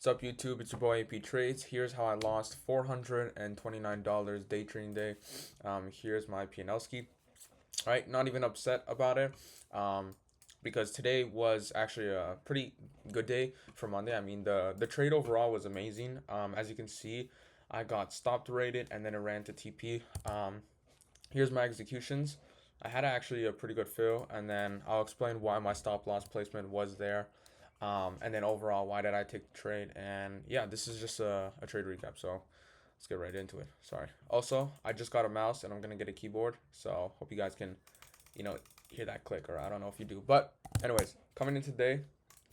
What's up, YouTube? It's your boy AP Trades. Here's how I lost $429 day trading day. Here's my P&L ski. All right, not even upset about it. Because today was actually a pretty good day for Monday. I mean, the trade overall was amazing. As you can see, I got stopped rated and then it ran to TP. Here's my executions. I had actually a pretty good fill, and then I'll explain why my stop loss placement was there. And then overall, why did I take the trade? And yeah, this is just a trade recap. So let's get right into it. Sorry. Also, I just got a mouse and I'm gonna get a keyboard. So hope you guys can, you know, hear that click, or I don't know if you do. But anyways, coming in today,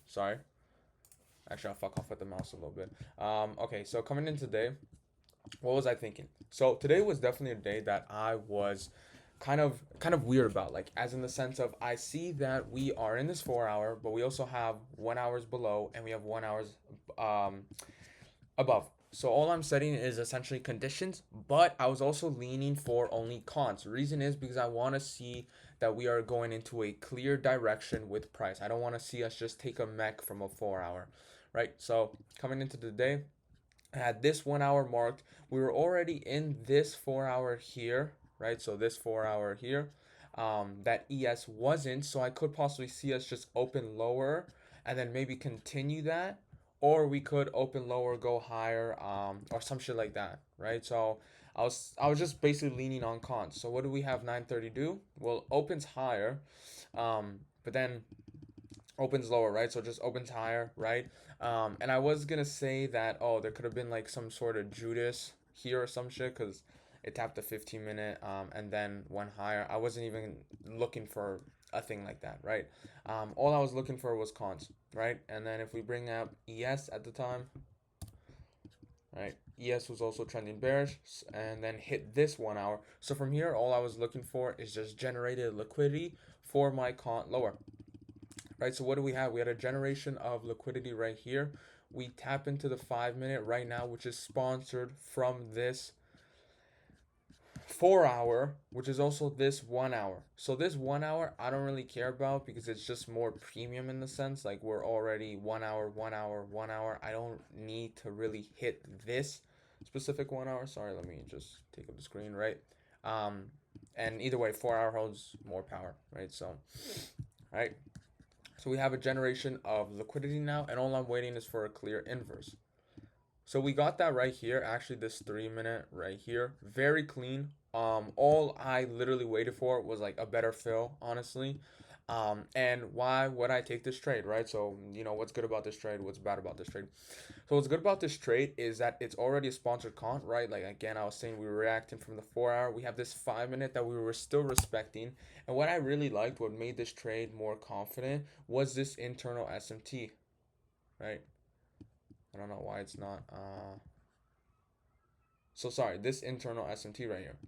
sorry. Actually, I'll fuck off with the mouse a little bit. Okay, so coming in today, what was I thinking? So today was definitely a day that I was kind of weird about, like, as in the sense of, I see that we are in this 4 hour, but we also have 1 hours below and we have 1 hours um above. So all I'm setting is essentially conditions, but I was also leaning for only cons. The reason is because I want to see that we are going into a clear direction with price. I don't want to see us just take a mech from a 4 hour, right? So coming into the day, I had this 1 hour marked. We were already in this 4 hour here, right? So this 4 hour here, that ES wasn't. So I could possibly see us just open lower and then maybe continue that, or we could open lower, go higher, or some shit like that, right? So I was just basically leaning on cons. So what do we have 930 do? Well, opens higher, but then opens lower, right? So it just opens higher, right? And I was gonna say that, oh, there could have been like some sort of Judas here or some shit, because it tapped a 15 minute and then went higher. I wasn't even looking for a thing like that, right? All I was looking for was cons, right? And then if we bring up ES at the time, right? ES was also trending bearish and then hit this 1 hour. So from here, all I was looking for is just generated liquidity for my con lower, right? So what do we have? We had a generation of liquidity right here. We tap into the 5 minute right now, which is sponsored from this 4 hour, which is also this 1 hour. So this 1 hour I don't really care about because it's just more premium in the sense, like, we're already 1 hour, 1 hour, 1 hour. I don't need to really hit this specific 1 hour. Sorry, let me just take up the screen, right? Um, and either way, 4 hour holds more power, right? So, right. So we have a generation of liquidity now, and all I'm waiting is for a clear inverse. So we got that right here. Actually, this 3 minute right here, very clean. All I literally waited for was like a better fill, honestly. And why would I take this trade, right? So, what's good about this trade? What's bad about this trade? So what's good about this trade is that it's already a sponsored con, right? Like, again, I was saying, we were reacting from the 4 hour. We have this 5 minute that we were still respecting. And what I really liked, what made this trade more confident, was this internal SMT, right? I don't know why it's not. So sorry, this internal SMT right here,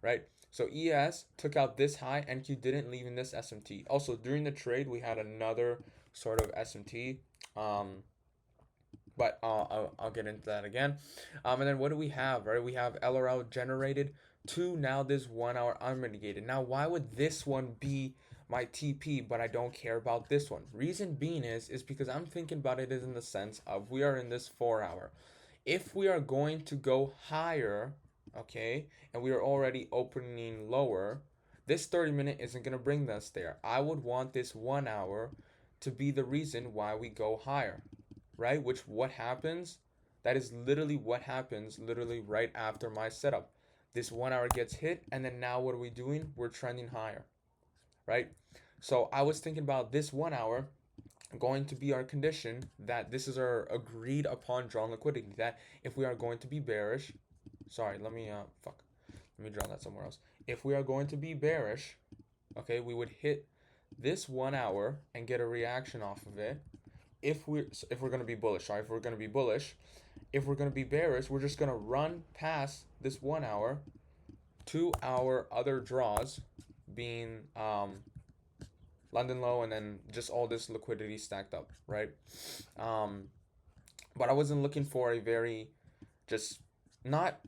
right? So ES took out this high, NQ didn't, leave in this SMT. Also, during the trade, we had another sort of SMT. But I'll get into that again. And then what do we have, right? We have LRL generated to now this 1 hour unmitigated. Now, why would this one be my TP, but I don't care about this one? Reason being is because I'm thinking about it is in the sense of, we are in this 4 hour. If we are going to go higher, okay, and we are already opening lower, this 30 minute isn't going to bring us there. I would want this 1 hour to be the reason why we go higher, right? Which, what happens? That is literally what happens literally right after my setup. This 1 hour gets hit, and then now what are we doing? We're trending higher, right? So I was thinking about this 1 hour going to be our condition, that this is our agreed upon drawn liquidity, that if we are going to be bearish, sorry, let me draw that somewhere else. If we are going to be bearish, okay, we would hit this 1 hour and get a reaction off of it. If we're going to be bullish, sorry, if we're going to be bullish, if we're going to be bearish, we're just going to run past this 1 hour to our other draws, being London low, and then just all this liquidity stacked up, right? Um, but I wasn't looking for a very, just, not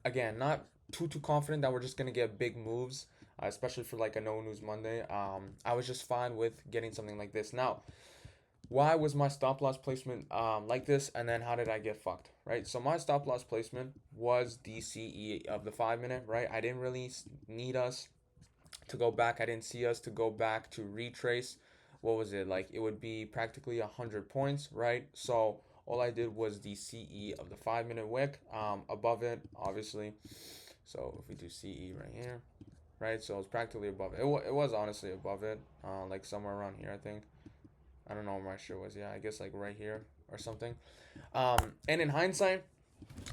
too confident that we're just gonna get big moves, especially for like a no news Monday. I was just fine with getting something like this. Now, why was my stop loss placement like this, and then how did I get fucked, right? So my stop loss placement was the CE of the 5 minute, right? I didn't really need us to go back. I didn't see us to go back to retrace. What was it like? It would be practically 100 points, right? So all I did was the CE of the 5 minute wick, above it, obviously. So if we do CE right here, right? So it's practically above it. It was honestly above it, like somewhere around here, I think. I don't know where my shirt was. Yeah, I guess like right here or something. And in hindsight,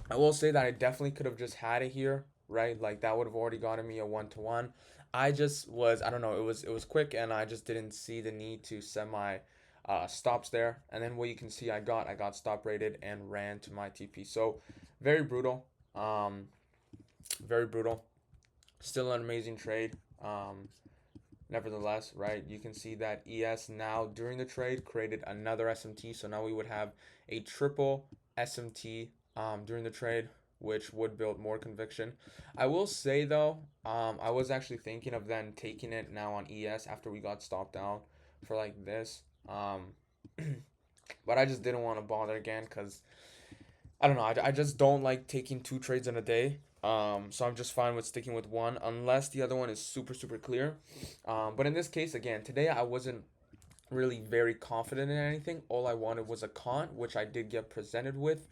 I will say that I definitely could have just had it here, right? Like that would have already gotten me a 1-to-1. I just was, I don't know, it was quick, and I just didn't see the need to set my stops there. And then what you can see, I got stop rated and ran to my TP. So very brutal, very brutal. Still an amazing trade. Nevertheless, right, you can see that ES now during the trade created another SMT. So now we would have a triple SMT during the trade, which would build more conviction. I will say though, I was actually thinking of then taking it now on ES after we got stopped out for like this. But I just didn't want to bother again because I don't know. I just don't like taking two trades in a day. So I'm just fine with sticking with one unless the other one is super, super clear. But in this case, again, today I wasn't really very confident in anything. All I wanted was a con, which I did get presented with.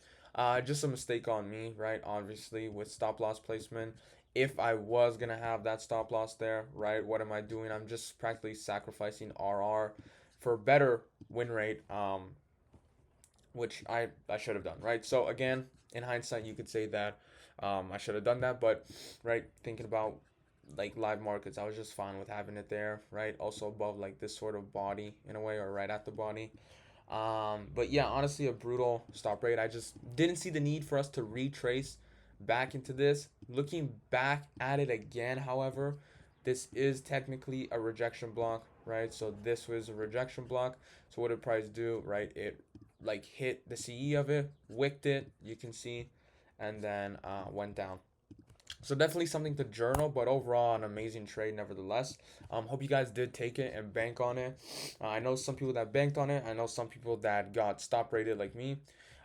Just a mistake on me, right? Obviously, with stop loss placement. If I was gonna have that stop loss there, right? What am I doing? I'm just practically sacrificing RR for better win rate. Which I should have done, right? So again, in hindsight, you could say that I should have done that, but right, thinking about like live markets, I was just fine with having it there, right? Also above like this sort of body in a way, or right at the body. But yeah, honestly, a brutal stop rate. I just didn't see the need for us to retrace back into this. Looking back at it again, however, this is technically a rejection block, right? So this was a rejection block. So what did price do, right? It like hit the CE of it, wicked it, you can see, and then went down. So definitely something to journal, but overall an amazing trade nevertheless. Hope you guys did take it and bank on it. I know some people that banked on it. I know some people that got stop rated like me.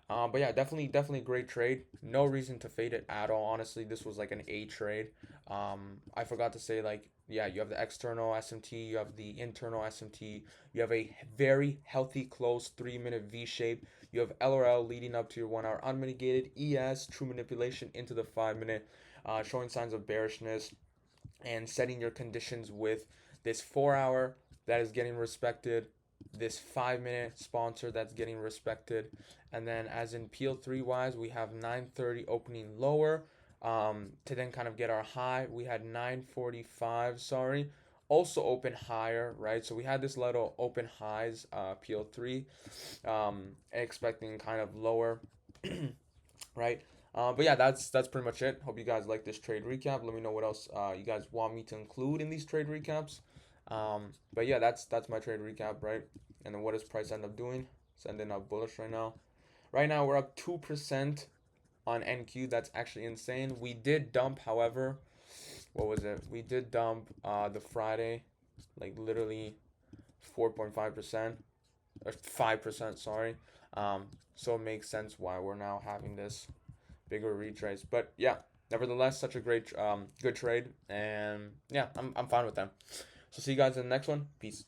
But yeah, definitely great trade. No reason to fade it at all. Honestly, this was like an A trade. I forgot to say, like, yeah, you have the external SMT, you have the internal SMT, you have a very healthy close 3 minute V shape. You have LRL leading up to your 1 hour unmitigated ES true manipulation into the 5 minute, showing signs of bearishness and setting your conditions with this 4 hour that is getting respected, this 5 minute sponsor that's getting respected, and then as in PL3 wise, we have 930 opening lower, to then kind of get our high. We had 945, sorry, also open higher, right? So we had this little open highs, PL3, expecting kind of lower, right? But yeah, that's pretty much it. Hope you guys like this trade recap. Let me know what else you guys want me to include in these trade recaps. But yeah, that's my trade recap, right? And then what does price end up doing? It's ending up bullish right now. Right now we're up 2% on NQ. That's actually insane. We did dump, however, what was it? We did dump the Friday, like literally 4.5% or 5%. Sorry. So it makes sense why we're now having this bigger retrace. But yeah, nevertheless, such a great good trade, and yeah, I'm fine with them. So see you guys in the next one. Peace.